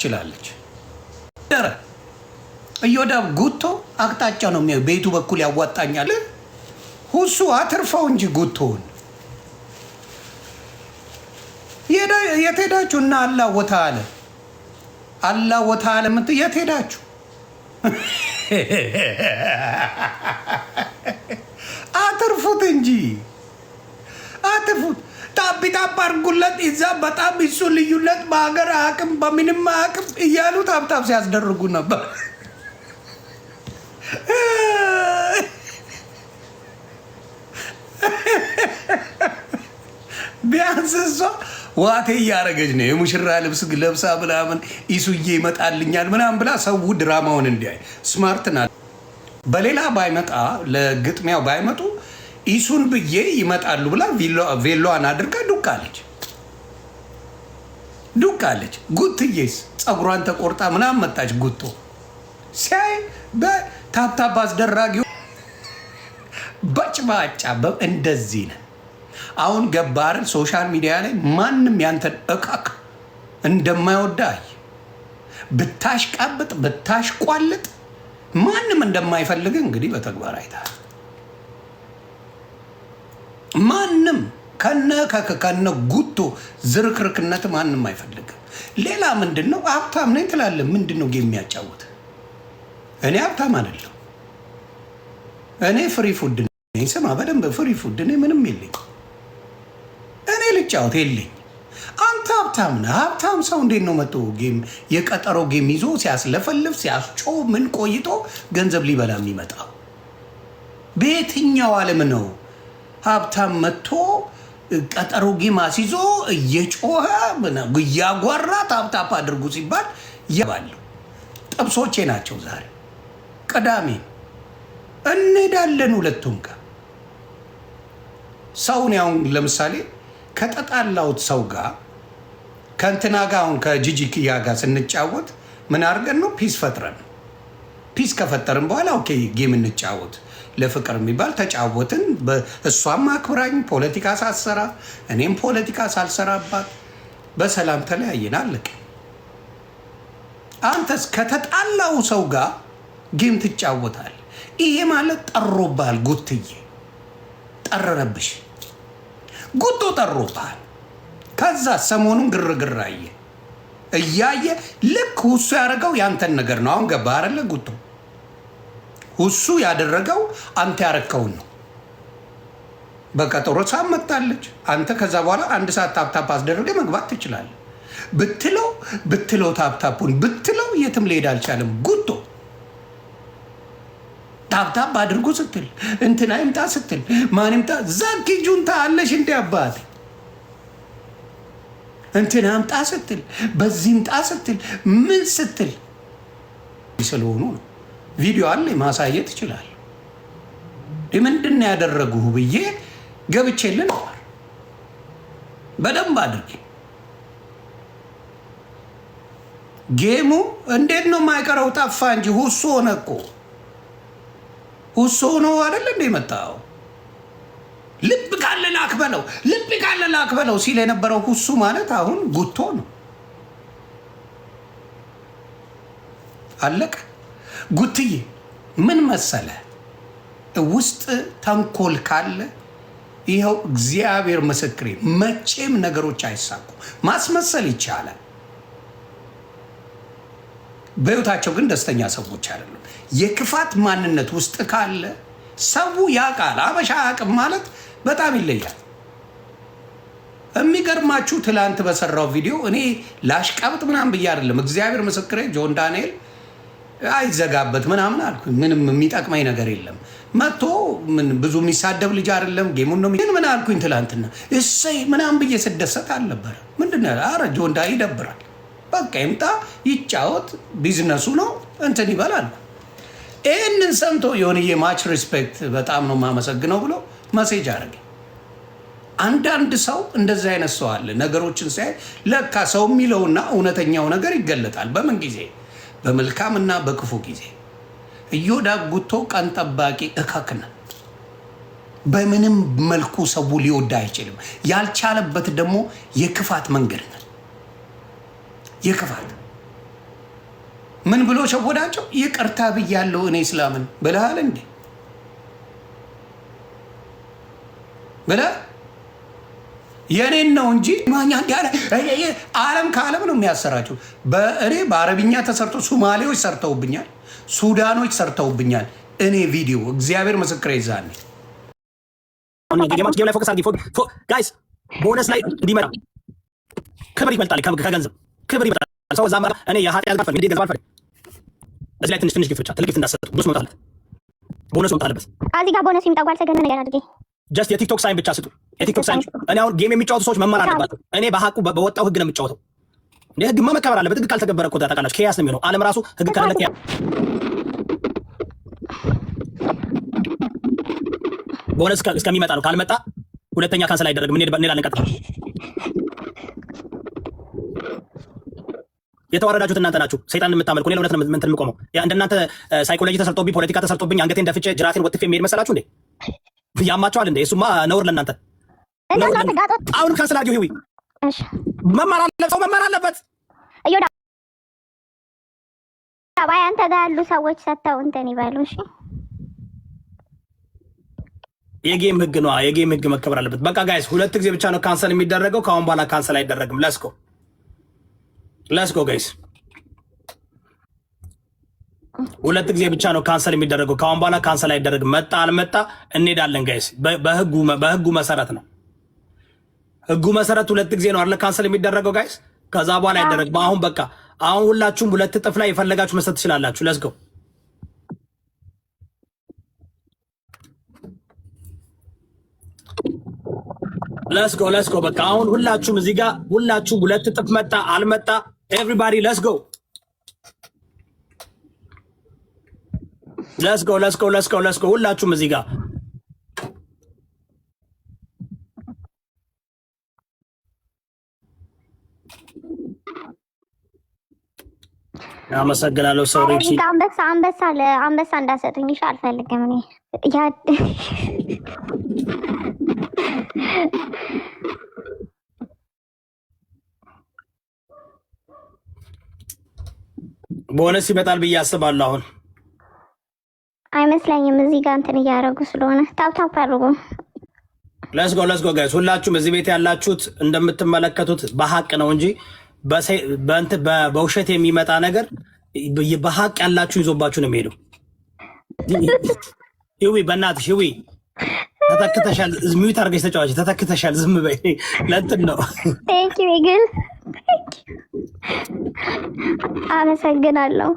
ትችላለች። እዮዳብ ጉቶ አቅጣጫ ነው የሚያዩ ቤቱ በኩል ያዋጣኛል። ሁሱ አትርፈው እንጂ ጉቶውን የት ሄዳችሁ? እና አላህ ወታ አለ የት ሄዳችሁ? አትርፉት እንጂ አትርፉት። ታቢታብ አድርጉለት። ይዛ በጣም ይሱ ልዩነት በሀገር አቅም በምንም አቅም እያሉ ታብታብ ሲያስደርጉ ነበር። ቢያንስ እሷ ዋቴ እያረገች ነው የሙሽራ ልብስ ለብሳ ምናምን ኢሱዬ ይመጣልኛል ምናምን ብላ ሰው ድራማውን እንዲያይ ስማርት ናት። በሌላ ባይመጣ ለግጥሚያው ባይመጡ ኢሱን ብዬ ይመጣሉ ብላ ቬሎዋን አድርጋ ዱቃለች። ጉትዬስ ፀጉሯን ተቆርጣ ምናምን መጣች። ጉቶ ሲያይ በታብታብ አስደራጊው በጭባጫ እንደዚህ ነው። አሁን ገባርን ሶሻል ሚዲያ ላይ ማንም ያንተን እቃቅ እንደማይወዳይ ብታሽቃብጥ ብታሽቋልጥ ማንም እንደማይፈልግ እንግዲህ በተግባር አይታል። ማንም ከነ ጉቶ ዝርክርክነት ማንም አይፈልግም። ሌላ ምንድነው? ሀብታም ነኝ ትላለህ። ምንድነው የሚያጫውት? እኔ ሀብታም አይደለም። እኔ ፍሪ ፉድ ነኝ። ስማ በደንብ ፍሪ ፉድ እኔ ምንም የለኝ። እኔ ልጫወት የለኝ። አንተ ሀብታም ነህ። ሀብታም ሰው እንዴት ነው መጥቶ ጌም የቀጠሮ ጌም ይዞ ሲያስለፈልፍ ሲያስጮ ምን ቆይቶ ገንዘብ ሊበላ የሚመጣው? በየትኛው ዓለም ነው ሀብታም መጥቶ ቀጠሮ ጌም አስይዞ እየጮኸ እያጓራ ታፕታፕ አድርጉ ሲባል ያባሉ? ጥብሶቼ ናቸው። ዛሬ ቅዳሜ እንሄዳለን ሁለቱም ጋር ሰውን ያውን ለምሳሌ ከተጣላውት ሰው ጋር ከእንትና ጋር አሁን ከጂጂኪያ ጋር ስንጫወት ምን አድርገን ነው? ፒስ ፈጥረን ፒስ ከፈጠርን በኋላ ኦኬ ጌም እንጫወት ለፍቅር የሚባል ተጫወትን። እሷም አክብራኝ ፖለቲካ ሳትሰራ እኔም ፖለቲካ ሳልሰራባት በሰላም ተለያየን፣ አለቀ። አንተስ ከተጣላው ሰው ጋር ጌም ትጫወታል። ይሄ ማለት ጠሮባል። ጉትዬ ጠረረብሽ፣ ጉቶ ጠሮባል። ከዛ ሰሞኑን ግርግር እያየ ልክ ሁሱ ያደረገው ያንተን ነገር ነው። አሁን ገባ አይደለ? ጉቶ ሁሱ ያደረገው አንተ ያረከውን ነው። በቀጠሮ ሰዓት መጣለች። አንተ ከዛ በኋላ አንድ ሰዓት ታፕታፕ አስደረገ መግባት ትችላለህ ብትለው ታፕታፑን ብትለው የትም ሊሄድ አልቻለም። ጉቶ ታፕታፕ አድርጉ ስትል እንትና ይምጣ ስትል ማን ይምጣ? ዛኪ ጁንታ አለሽ እንደ አባት እንትና አምጣ ስትል በዚህ ምጣ ስትል ምን ስትል ስለሆኑ ነው። ቪዲዮ አለ ማሳየት ይችላል። ምንድን ነው ያደረጉህ ብዬ ገብቼልን ነበር በደንብ አድርጌ። ጌሙ እንዴት ነው የማይቀረው? ጠፋ እንጂ ሁሱ ሆነ እኮ ሁሱ ነው አይደል እንደ መጣው። ልብ ካለ ላክበለው ሲል የነበረው ሁሱ ማለት አሁን ጉቶ ነው። አለቀ። ጉትዬ ምን መሰለ፣ ውስጥ ተንኮል ካለ ይኸው እግዚአብሔር ምስክሬ መቼም ነገሮች አይሳኩ። ማስመሰል ይቻላል። በህይወታቸው ግን ደስተኛ ሰዎች አይደሉም። የክፋት ማንነት ውስጥ ካለ ሰው ያውቃል። አበሻ አቅም ማለት በጣም ይለያል። የሚገርማችሁ ትላንት በሰራው ቪዲዮ እኔ ላሽቃብጥ ምናምን ብዬ አይደለም። እግዚአብሔር ምስክሬ ጆን ዳንኤል አይዘጋበት ምናምን አልኩ። ምንም የሚጠቅመኝ ነገር የለም። መጥቶ ምን ብዙ የሚሳደብ ልጅ አይደለም። ጌሙን ነው ምን አልኩኝ ትላንትና እሰይ ምናምን ብዬ ስደሰት አልነበረ። ምንድን ነው ኧረ ጆን ዳ ይደብራል። በቃ ይምጣ ይጫወት፣ ቢዝነሱ ነው እንትን ይበላል። ይህንን ሰምቶ የሆንዬ ማች ሪስፔክት በጣም ነው የማመሰግነው ብሎ መሴጅ አደረገ። አንዳንድ ሰው እንደዚህ አይነት ሰው አለ። ነገሮችን ሲያይ ለካ ሰው የሚለውና እውነተኛው ነገር ይገለጣል። በምን ጊዜ? በመልካምና በክፉ ጊዜ። እዮዳብ ጉቶ ቀን ጠባቂ እከክነ በምንም መልኩ ሰው ሊወዳ አይችልም። ያልቻለበት ደግሞ የክፋት መንገድ ነው። የክፋት ምን ብሎ ሸወዳቸው? ይቅርታ ብያለሁ እኔ እስላምን ብለሃል እንዴ? ብለህ የኔን ነው እንጂ ማኛ ያለ ዓለም ከዓለም ነው የሚያሰራቸው። እኔ በአረብኛ ተሰርቶ ሶማሌዎች ሰርተውብኛል፣ ሱዳኖች ሰርተውብኛል። እኔ ቪዲዮ እግዚአብሔር ምስክር ይዛኔ ጌም ላይ ፎከስ አድርጊ ጋይስ። ቦነስ ላይ እንዲመጣ ክብር ይበልጣል ከገንዘብ ክብር ይበልጣል። ሰው እዛ እኔ የኃጢአት ጋር እንግዲህ ገንዘብ አልፈልግም። እዚህ ላይ ትንሽ ጊፍት ብቻ ትልቅ ጊፍት እንዳሰጡ ቦነስ መምጣት አለበት። ቦነስ መምጣት አለበት። እዚህ ጋር ቦነስ ይምጣ ጓል ሰገነ ነገር አድርጌ ጀስት የቲክቶክ ሳይን ብቻ ስጡ። የቲክቶክ ሳይን እኔ አሁን ጌም የሚጫወቱ ሰዎች መማር አለባቸው። እኔ በሐቁ በወጣው ህግ ነው የምጫወተው። እንደ ህግማ መከበር አለበት። ህግ ካልተከበረ እኮ ታውቃላችሁ ኬያስ ነው የሚሆነው። ዓለም ራሱ ህግ ካለ ኬያስ። ቦነስ እስከሚመጣ ነው። ካልመጣ ሁለተኛ ካንሰል አይደረግም። እንሄዳለን ቀጥታ። የተዋረዳችሁት እናንተ ናችሁ። ሰይጣን የምታመልኩ እኔ ለእውነት ነው እንትን የምቆመው። እንደናንተ ሳይኮሎጂ ተሰርቶብኝ ፖለቲካ ተሰርቶብኝ አንገቴን ደፍቼ ጅራቴን ወጥፌ የሚሄድ መሰላችሁ እንዴ? ያማቸዋል እንዴ? እሱማ ነውር ለእናንተ። አሁን ካንሰል አድርጊው። ህዊ መማር አለበት። እዮዳ ባይ አንተ ጋር ያሉ ሰዎች ሰጥተው እንትን ይበሉ። እሺ የጌም ህግ ነው። የጌም ህግ መከበር አለበት። በቃ ጋይስ 2 ጊዜ ብቻ ነው ካንሰል የሚደረገው። ከአሁን በኋላ ካንሰል አይደረግም። ለስኮ ጋይስ 2 ጊዜ ብቻ ነው ካንሰል የሚደረገው። ከአሁን በኋላ ካንሰል አይደረግም። መጣ አልመጣ እንሄዳለን ጋይስ። በህጉ መሰረት ነው። ህጉ መሰረት 2 ጊዜ ነው አይደል ካንሰል የሚደረገው ጋይስ። ከዛ በኋላ አይደረግም። አሁን በቃ አሁን ሁላችሁም 2 እጥፍ ላይ የፈለጋችሁ መስጠት ትችላላችሁ። ለስጎ በቃ አሁን ሁላችሁም እዚህ ጋር ሁላችሁም 2 እጥፍ መጣ አልመጣ ኤቭሪባዲ ለስጎ ሁላችሁም እዚህ ጋር አመሰግናለሁ። ሰው ሪቺ አንበሳ እንዳሰጡኝ እሺ፣ አልፈልግም እኔ ቦነስ ይመጣል ብዬ አስባለሁ። አሁን አይመስለኝም። እዚህ ጋር እንትን እያደረጉ ስለሆነ ታፕ አድርጉ። ለስጎ ጋይስ ሁላችሁም እዚህ ቤት ያላችሁት እንደምትመለከቱት በሐቅ ነው እንጂ በውሸት የሚመጣ ነገር በሐቅ ያላችሁ ይዞባችሁ ነው የሚሄደው። ህዊ በእናትሽ ህዊ ተተክተሻል። ሚዩት አድርገሽ ተጫዋች ተተክተሻል። ዝም በይ ለእንትን ነው። ቴንኪው ግን አመሰግናለሁ።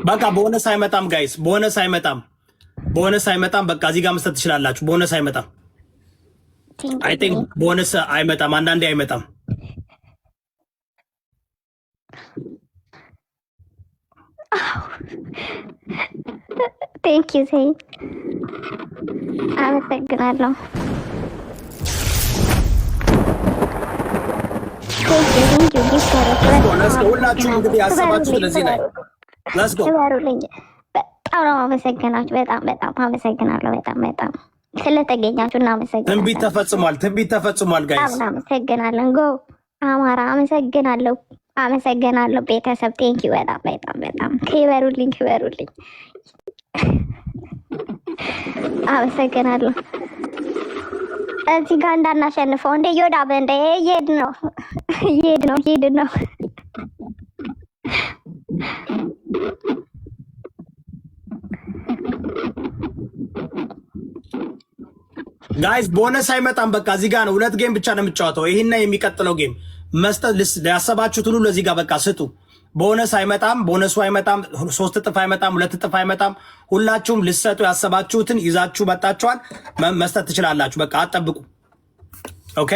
በቃ ቦነስ አይመጣም ጋይስ፣ ቦነስ አይመጣም። በቃ እዚህ ጋር መስጠት ትችላላችሁ። ቦነስ አይመጣም። አይ ቲንክ ቦነስ አይመጣም። አንዳንዴ አይመጣም። ቴንክ ዩ ሴይ አመሰግናለሁ። ሁላችሁም እንግዲህ ያሰባችሁት ለዚህ ላይ ክበሩልኝ። በጣም ነው አመሰግናችሁ። በጣም አመሰግናለሁ። በጣም ስለተገኛችሁ እናመሰግናለን። ትንቢት ተፈጽሟል ጋይስ። እናመሰግናለን። ጎ አማራ አመሰግናለሁ። ቤተሰብ ቴንኪው በጣም ክበሩልኝ። አመሰግናለሁ። እዚህ ጋር እንዳናሸንፈው እንደ ዮዳብ እንደ እየሄድ ነው። ጋይስ ቦነስ አይመጣም። በቃ እዚህ ጋር ነው 2 ጌም ብቻ ነው የምጫወተው። ይሄና የሚቀጥለው ጌም መስጠት ያሰባችሁት ሁሉ ለዚህ ጋር በቃ ስጡ። ቦነስ አይመጣም። ቦነሱ አይመጣም። 3 እጥፍ አይመጣም። 2 እጥፍ አይመጣም። ሁላችሁም ልሰጡ ያሰባችሁትን ይዛችሁ መጣችኋል። መስጠት ትችላላችሁ። በቃ አጠብቁ። ኦኬ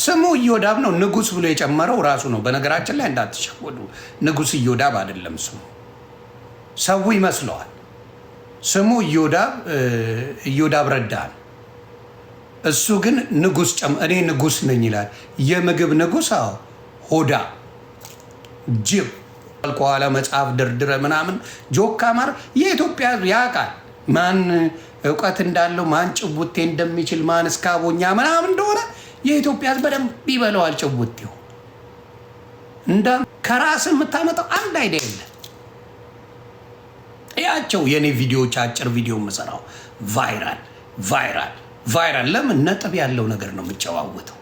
ስሙ ኢዮዳብ ነው። ንጉስ ብሎ የጨመረው ራሱ ነው። በነገራችን ላይ እንዳትሸወዱ፣ ንጉስ ኢዮዳብ አይደለም ስሙ። ሰው ይመስለዋል። ስሙ ኢዮዳብ ረዳ ነው። እሱ ግን ንጉስ እኔ ንጉስ ነኝ ይላል። የምግብ ንጉስ። አዎ ሆዳ ጅብ ከኋላ መጽሐፍ ድርድረ ምናምን ጆካ ማር የኢትዮጵያ ያውቃል ማን እውቀት እንዳለው ማን ጭቡቴ እንደሚችል ማን እስካቦኛ ምናምን እንደሆነ የኢትዮጵያ በደንብ ይበለዋል። ጭቡቴው እንደ ከራስ የምታመጣው አንድ አይዲያ የለም። ያቸው የኔ ቪዲዮዎች አጭር ቪዲዮ የምሰራው ቫይራል ለምን ነጥብ ያለው ነገር ነው የምጨዋወተው።